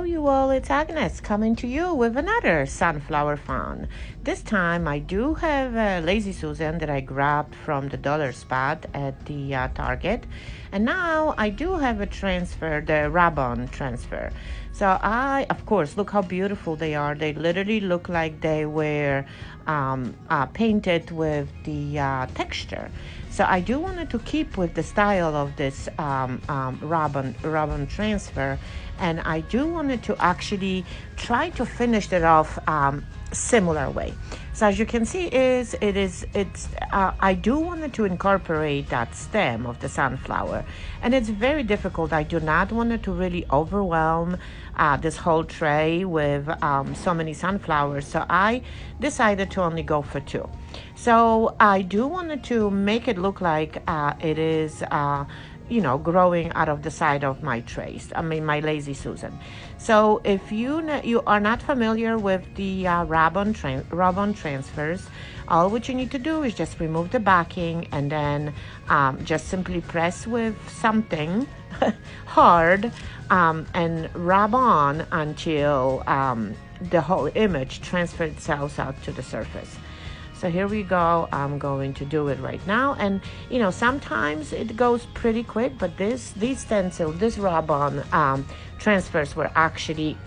you all, it's Agnes coming to you with another sunflower fun. This time I do have a Lazy Susan that I grabbed from the dollar spot at the Target, and now I do have a transfer, the ribbon transfer. So of course, look how beautiful they are. They literally look like they were painted with the texture. So I do wanted to keep with the style of this ribbon transfer, and I do wanted to actually try to finish it off similar way. So as you can see, I do wanted to incorporate that stem of the sunflower, and it's very difficult. I do not want it to really overwhelm this whole tray with so many sunflowers, so I decided to only go for 2. So I do wanted to make it look like it is growing out of the side of my trays. I mean, my Lazy Susan. So if you are not familiar with the ribbon transfers, all what you need to do is just remove the backing and then just simply press with something hard and rub on until the whole image transfers itself out to the surface. So here we go. I'm going to do it right now, and sometimes it goes pretty quick, but these ribbon transfers were actually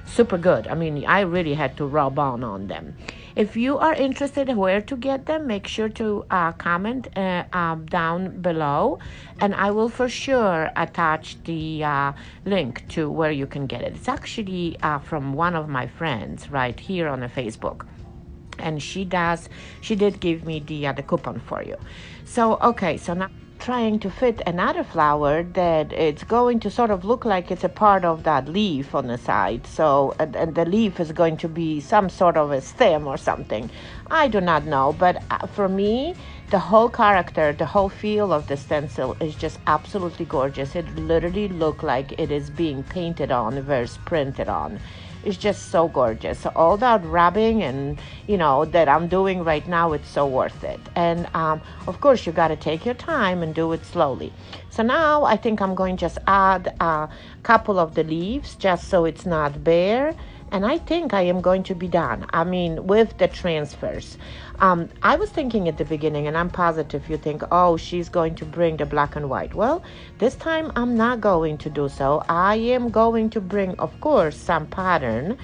super good. I mean, I really had to rub on them. If you are interested in where to get them, make sure to comment down below, and I will for sure attach the link to where you can get it. It's actually from one of my friends right here on the Facebook. And she did give me the coupon for you. So okay, so now trying to fit another flower that it's going to sort of look like it's a part of that leaf on the side. So and the leaf is going to be some sort of a stem or something. I do not know, but for me, the whole character, the whole feel of the stencil is just absolutely gorgeous. It literally looks like it is being painted on versus printed on. It's just so gorgeous. So all that rubbing and that I'm doing right now, it's so worth it. And of course you got to take your time and do it slowly. So now I think I'm going to just add a couple of the leaves just so it's not bare. And I think I am going to be done. I mean, with the transfers. I was thinking at the beginning, and I'm positive you think, oh, she's going to bring the black and white. Well, this time I'm not going to do so. I am going to bring, of course, some pattern,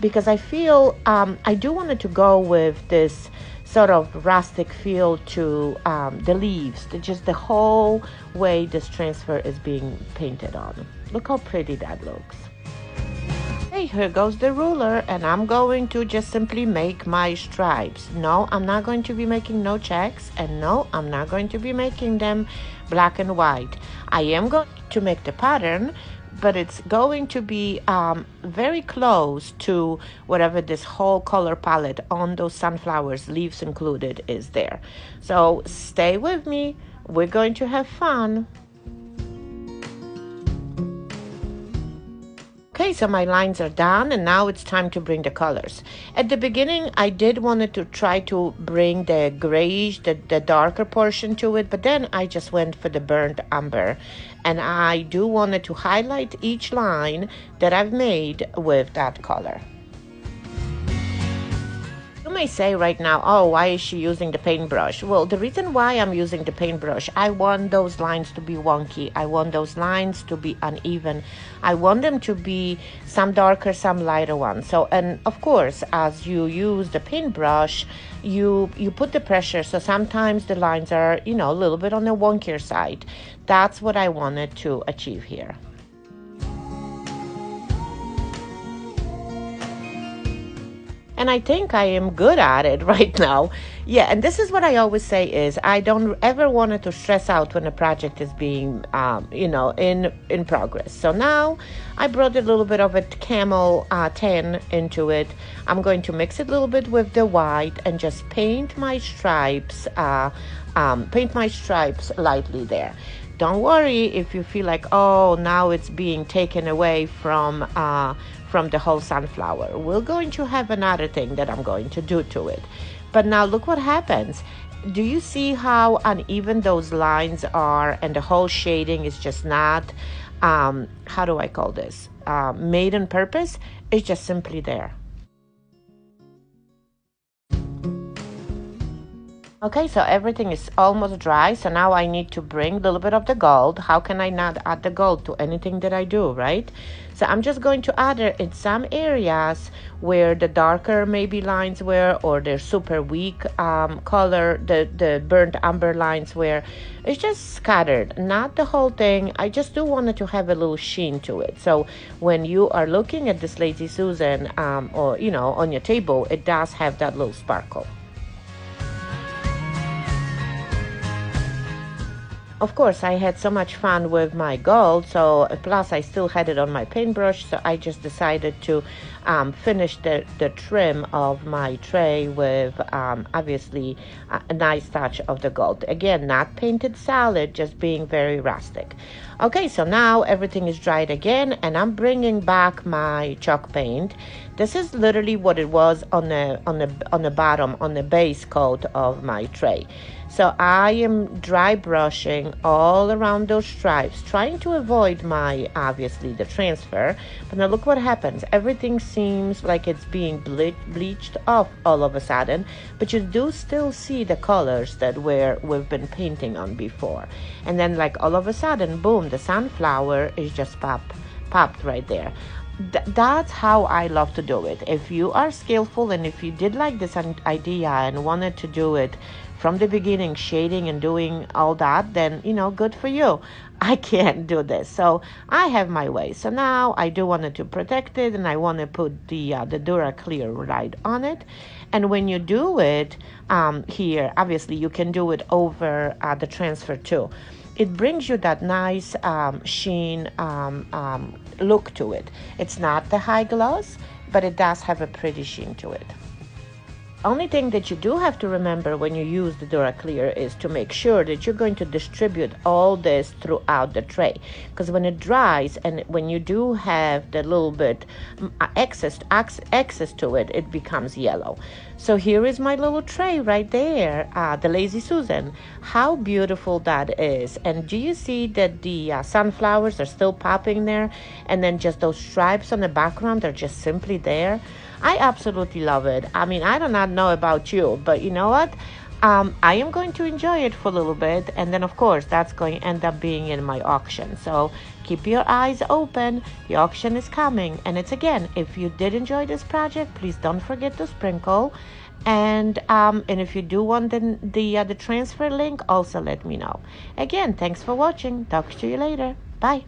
because I feel I do want it to go with this sort of rustic feel to the leaves, just the whole way this transfer is being painted on. Look how pretty that looks. Okay, here goes the ruler, and I'm going to just simply make my stripes. No, I'm not going to be making no checks, and no, I'm not going to be making them black and white. I am going to make the pattern, but it's going to be very close to whatever this whole color palette on those sunflowers, leaves included, is there. So stay with me. We're going to have fun. Okay, so my lines are done, and now it's time to bring the colors. At the beginning, I did wanted to try to bring the grayish, the darker portion to it, but then I just went for the burnt umber. And I do wanted to highlight each line that I've made with that color. You may say right now, oh, why is she using the paintbrush? Well, the reason why I'm using the paintbrush, I want those lines to be wonky. I want those lines to be uneven. I want them to be some darker, some lighter ones. So, and of course, as you use the paintbrush, you put the pressure. So sometimes the lines are, a little bit on the wonkier side. That's what I wanted to achieve here. And I think I am good at it right now. Yeah, and this is what I always say is I don't ever want it to stress out when a project is being, in progress. So now I brought a little bit of a camel tan into it. I'm going to mix it a little bit with the white and just paint my stripes, lightly there. Don't worry if you feel like, oh, now it's being taken away from the whole sunflower. We're going to have another thing that I'm going to do to it. But now look what happens. Do you see how uneven those lines are, and the whole shading is just not how do I call this? Made on purpose. It's just simply there. Okay, so everything is almost dry. So now I need to bring a little bit of the gold. How can I not add the gold to anything that I do, right? So I'm just going to add it in some areas where the darker maybe lines were, or they're super weak color, the burnt umber lines where it's just scattered, not the whole thing. I just do want it to have a little sheen to it. So when you are looking at this Lazy Susan, or on your table, it does have that little sparkle. Of course, I had so much fun with my gold, so plus I still had it on my paintbrush, so I just decided to finish the trim of my tray with obviously a nice touch of the gold. Again, not painted solid, just being very rustic. Okay, so now everything is dried again, and I'm bringing back my chalk paint. This is literally what it was on the bottom, on the base coat of my tray. So I am dry brushing all around those stripes, trying to avoid obviously the transfer. But now look what happens. Everything seems like it's being bleached off all of a sudden, but you do still see the colors that we've been painting on before. And then like all of a sudden, boom, the sunflower is just popped right there. That's how I love to do it. If you are skillful and if you did like this idea and wanted to do it from the beginning, shading and doing all that, then good for you. I can't do this, so I have my way. So now I do want to protect it, and I want to put the Dura Clear right on it. And when you do it here, obviously you can do it over the transfer too. It brings you that nice sheen look to it. It's not the high gloss, but it does have a pretty sheen to it. Only thing that you do have to remember when you use the Dura Clear is to make sure that you're going to distribute all this throughout the tray, because when it dries and when you do have the little bit excess to it, it becomes yellow. So here is my little tray right there, the Lazy Susan. How beautiful that is. And do you see that the sunflowers are still popping there, and then just those stripes on the background are just simply there? I absolutely love it. I mean, I do not know about you, but you know what? I am going to enjoy it for a little bit, and then of course that's going to end up being in my auction. So keep your eyes open. The auction is coming, and it's again, if you did enjoy this project, please don't forget to sprinkle. And if you do want the transfer link, also let me know. Again, thanks for watching. Talk to you later. Bye.